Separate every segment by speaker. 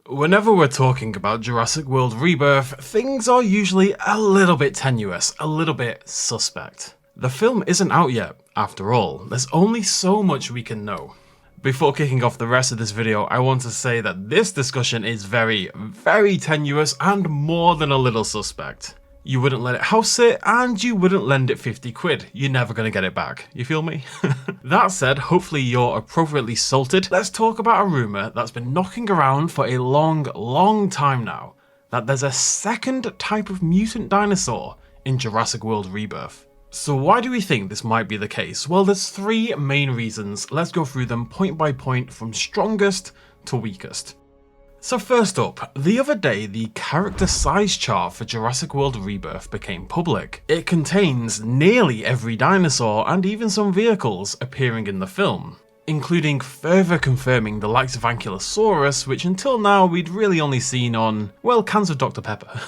Speaker 1: Whenever we're talking about Jurassic World Rebirth, things are usually a little bit tenuous, a little bit suspect. The film isn't out yet, after all. There's only so much we can know. Before kicking off the rest of this video, I want to say that this discussion is very, very tenuous and more than a little suspect. You wouldn't let it house sit, and you wouldn't lend it 50 quid. You're never going to get it back. You feel me? That said, hopefully you're appropriately salted. Let's talk about a rumour that's been knocking around for a long time now. That there's a second type of mutant dinosaur in Jurassic World Rebirth. So why do we think this might be the case? Well, there's three main reasons. Let's go through them point by point from strongest to weakest. So first up, the other day the character size chart for Jurassic World Rebirth became public. It contains nearly every dinosaur and even some vehicles appearing in the film, including further confirming the likes of Ankylosaurus, which until now we'd really only seen on, well, cans of Dr. Pepper.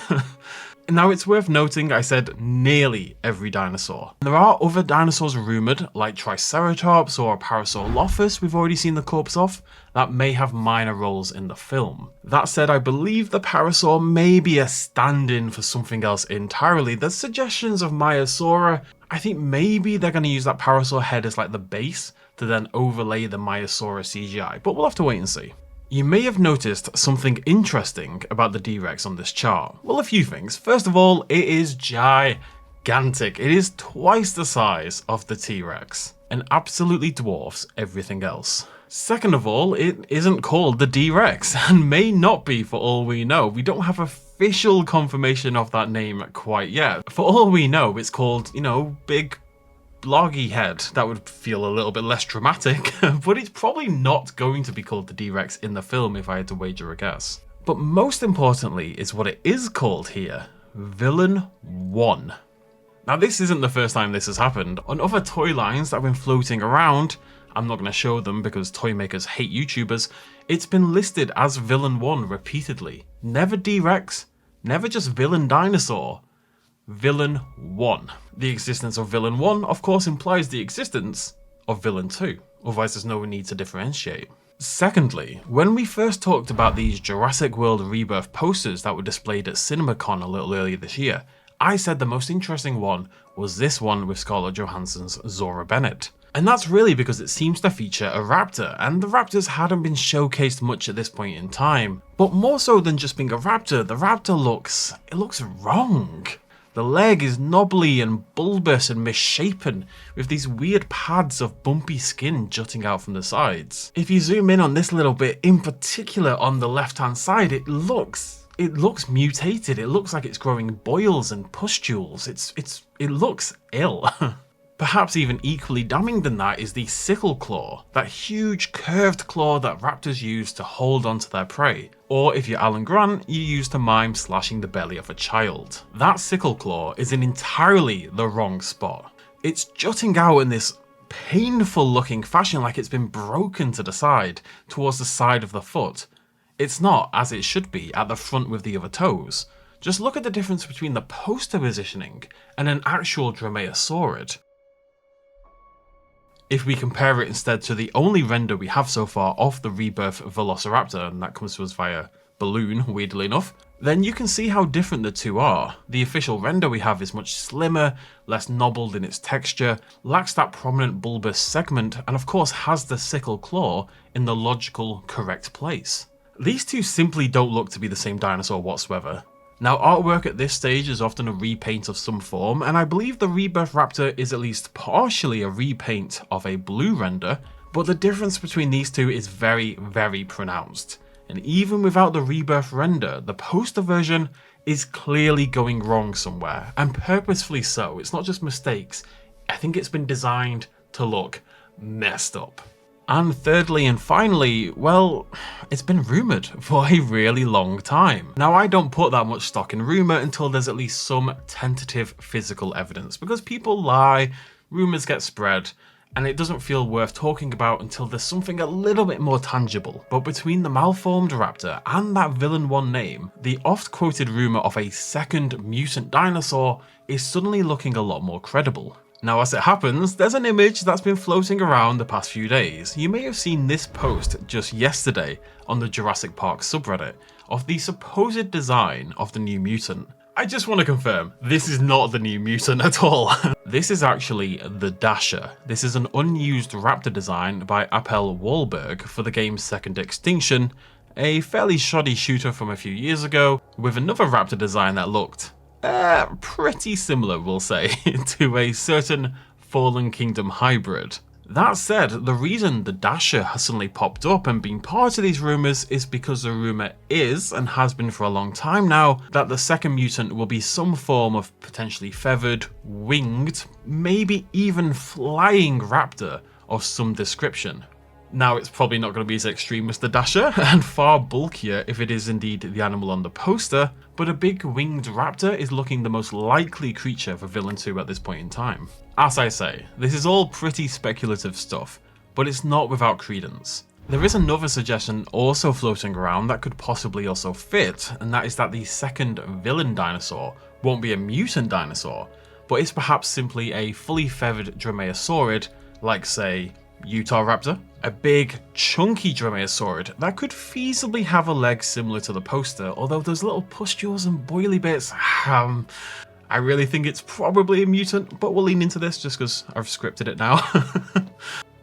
Speaker 1: Now it's worth noting I said nearly every dinosaur. There are other dinosaurs rumoured, like Triceratops or Parasaurolophus we've already seen the corpse of, that may have minor roles in the film. That said, I believe the Parasaur may be a stand-in for something else entirely. There's suggestions of Maiasaura. I think maybe they're going to use that Parasaur head as like the base to then overlay the Maiasaura CGI, but we'll have to wait and see. You may have noticed something interesting about the D-Rex on this chart. Well, a few things. First of all, it is gigantic. It is twice the size of the T-Rex and absolutely dwarfs everything else. Second of all, it isn't called the D-Rex and may not be for all we know. We don't have official confirmation of that name quite yet. For all we know, it's called, Big Bloggy head. That would feel a little bit less dramatic, but it's probably not going to be called the D-Rex in the film if I had to wager a guess. But most importantly is what it is called here, Villain 1. Now this isn't the first time this has happened. On other toy lines that have been floating around, I'm not going to show them because toy makers hate YouTubers, it's been listed as Villain 1 repeatedly. Never D-Rex, never just Villain Dinosaur. Villain 1. The existence of Villain 1, of course, implies the existence of Villain 2, otherwise there's no need to differentiate. Secondly, when we first talked about these Jurassic World Rebirth posters that were displayed at CinemaCon a little earlier this year, I said the most interesting one was this one with Scarlett Johansson's Zora Bennett. And that's really because it seems to feature a raptor, and the raptors hadn't been showcased much at this point in time. But more so than just being a raptor, the raptor looks wrong. The leg is knobbly and bulbous and misshapen, with these weird pads of bumpy skin jutting out from the sides. If you zoom in on this little bit, in particular on the left hand side, it looks mutated. It looks like it's growing boils and pustules. It looks ill. Perhaps even equally damning than that is the sickle claw, that huge curved claw that raptors use to hold onto their prey. Or if you're Alan Grant, you use to mime slashing the belly of a child. That sickle claw is in entirely the wrong spot. It's jutting out in this painful looking fashion like it's been broken to the side, towards the side of the foot. It's not, as it should be, at the front with the other toes. Just look at the difference between the poster positioning and an actual Dromaeosaurid. If we compare it instead to the only render we have so far of the Rebirth Velociraptor, and that comes to us via balloon, weirdly enough, then you can see how different the two are. The official render we have is much slimmer, less knobbled in its texture, lacks that prominent bulbous segment, and of course has the sickle claw in the logical, correct place. These two simply don't look to be the same dinosaur whatsoever. Now, artwork at this stage is often a repaint of some form, and I believe the Rebirth Raptor is at least partially a repaint of a blue render, but the difference between these two is very, very pronounced. And even without the Rebirth render, the poster version is clearly going wrong somewhere, and purposefully so. It's not just mistakes. I think it's been designed to look messed up. And thirdly and finally, well, it's been rumoured for a really long time. Now, I don't put that much stock in rumour until there's at least some tentative physical evidence, because people lie, rumours get spread, and it doesn't feel worth talking about until there's something a little bit more tangible. But between the malformed raptor and that Villain 1 name, the oft-quoted rumour of a second mutant dinosaur is suddenly looking a lot more credible. Now, as it happens, there's an image that's been floating around the past few days. You may have seen this post just yesterday on the Jurassic Park subreddit of the supposed design of the new mutant. I just want to confirm, this is not the new mutant at all. This is actually the Dasher. This is an unused raptor design by Appel Wahlberg for the game's Second Extinction, a fairly shoddy shooter from a few years ago, with another raptor design that looked pretty similar, we'll say, to a certain Fallen Kingdom hybrid. That said, the reason the Dasher has suddenly popped up and been part of these rumours is because the rumour is, and has been for a long time now, that the second mutant will be some form of potentially feathered, winged, maybe even flying raptor of some description. Now, it's probably not going to be as extreme as the Dasher, and far bulkier if it is indeed the animal on the poster, but a big winged raptor is looking the most likely creature for Villain 2 at this point in time. As I say, this is all pretty speculative stuff, but it's not without credence. There is another suggestion also floating around that could possibly also fit, and that is that the second villain dinosaur won't be a mutant dinosaur, but is perhaps simply a fully feathered dromaeosaurid, like say, Utahraptor, a big, chunky dromaeosaurid that could feasibly have a leg similar to the poster, although those little pustules and boily bits, I really think it's probably a mutant, but we'll lean into this just because I've scripted it now.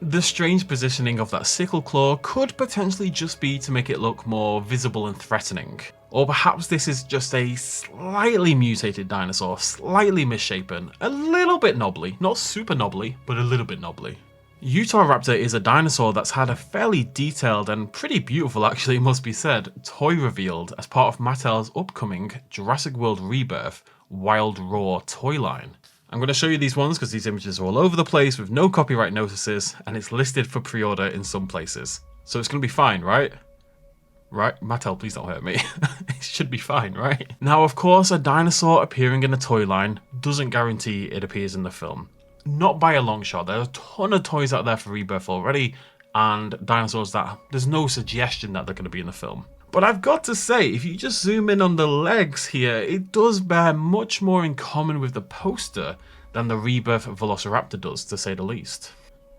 Speaker 1: The strange positioning of that sickle claw could potentially just be to make it look more visible and threatening. Or perhaps this is just a slightly mutated dinosaur, slightly misshapen, a little bit knobbly, not super knobbly, but a little bit knobbly. Utahraptor is a dinosaur that's had a fairly detailed and pretty beautiful, actually must be said, toy revealed as part of Mattel's upcoming Jurassic World Rebirth Wild Raw toy line. I'm going to show you these ones because these images are all over the place with no copyright notices, and it's listed for pre-order in some places. So it's going to be fine, right? Right? Mattel, please don't hurt me. It should be fine, right? Now, of course, a dinosaur appearing in a toy line doesn't guarantee it appears in the film. Not by a long shot. There are a ton of toys out there for Rebirth already, and dinosaurs that there's no suggestion that they're going to be in the film. But I've got to say, if you just zoom in on the legs here, it does bear much more in common with the poster than the Rebirth Velociraptor does, to say the least.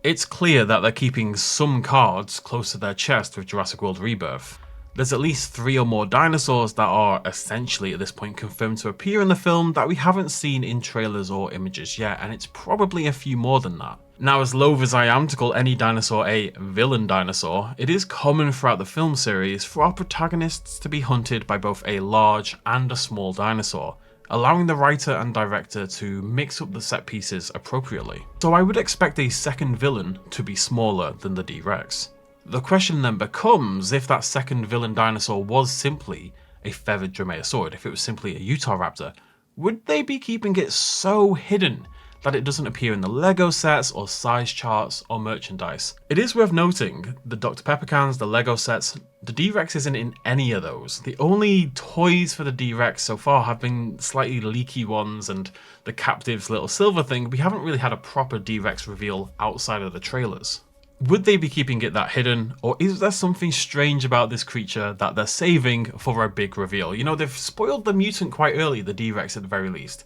Speaker 1: It's clear that they're keeping some cards close to their chest with Jurassic World Rebirth. There's at least 3 or more dinosaurs that are essentially at this point confirmed to appear in the film that we haven't seen in trailers or images yet, and it's probably a few more than that. Now, as loath as I am to call any dinosaur a villain dinosaur, it is common throughout the film series for our protagonists to be hunted by both a large and a small dinosaur, allowing the writer and director to mix up the set pieces appropriately. So I would expect a second villain to be smaller than the D-Rex. The question then becomes, if that second villain dinosaur was simply a feathered dromaeosaurid, if it was simply a Utahraptor, would they be keeping it so hidden that it doesn't appear in the Lego sets or size charts or merchandise? It is worth noting, the Dr. Pepper cans, the Lego sets, the D-Rex isn't in any of those. The only toys for the D-Rex so far have been slightly leaky ones and the Captive's little silver thing. We haven't really had a proper D-Rex reveal outside of the trailers. Would they be keeping it that hidden, or is there something strange about this creature that they're saving for a big reveal? You know, they've spoiled the mutant quite early, the D-Rex at the very least.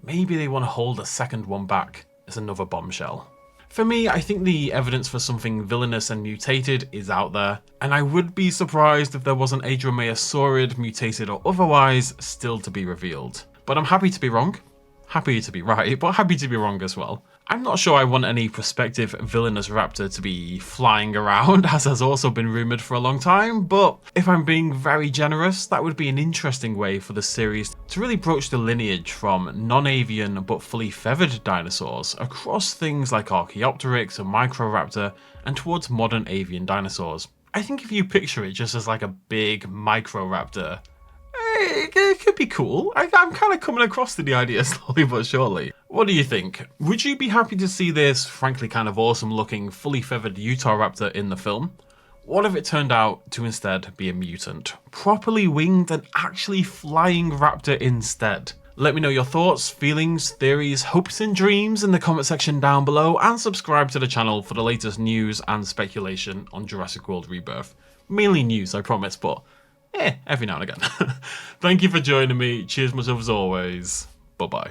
Speaker 1: Maybe they want to hold a second one back as another bombshell. For me, I think the evidence for something villainous and mutated is out there, and I would be surprised if there wasn't a dromaeosaurid, mutated or otherwise, still to be revealed. But I'm happy to be wrong. Happy to be right, but happy to be wrong as well. I'm not sure I want any prospective villainous raptor to be flying around, as has also been rumoured for a long time, but if I'm being very generous, that would be an interesting way for the series to really broach the lineage from non-avian but fully feathered dinosaurs across things like Archaeopteryx and Microraptor and towards modern avian dinosaurs. I think if you picture it just as like a big Microraptor, it could be cool. I'm kind of coming across to the idea slowly but surely. What do you think? Would you be happy to see this, frankly kind of awesome looking, fully feathered Utahraptor in the film? What if it turned out to instead be a mutant? Properly winged and actually flying raptor instead? Let me know your thoughts, feelings, theories, hopes and dreams in the comment section down below, and subscribe to the channel for the latest news and speculation on Jurassic World Rebirth. Mainly news, I promise, but every now and again. Thank you for joining me. Cheers much as always. Bye-bye.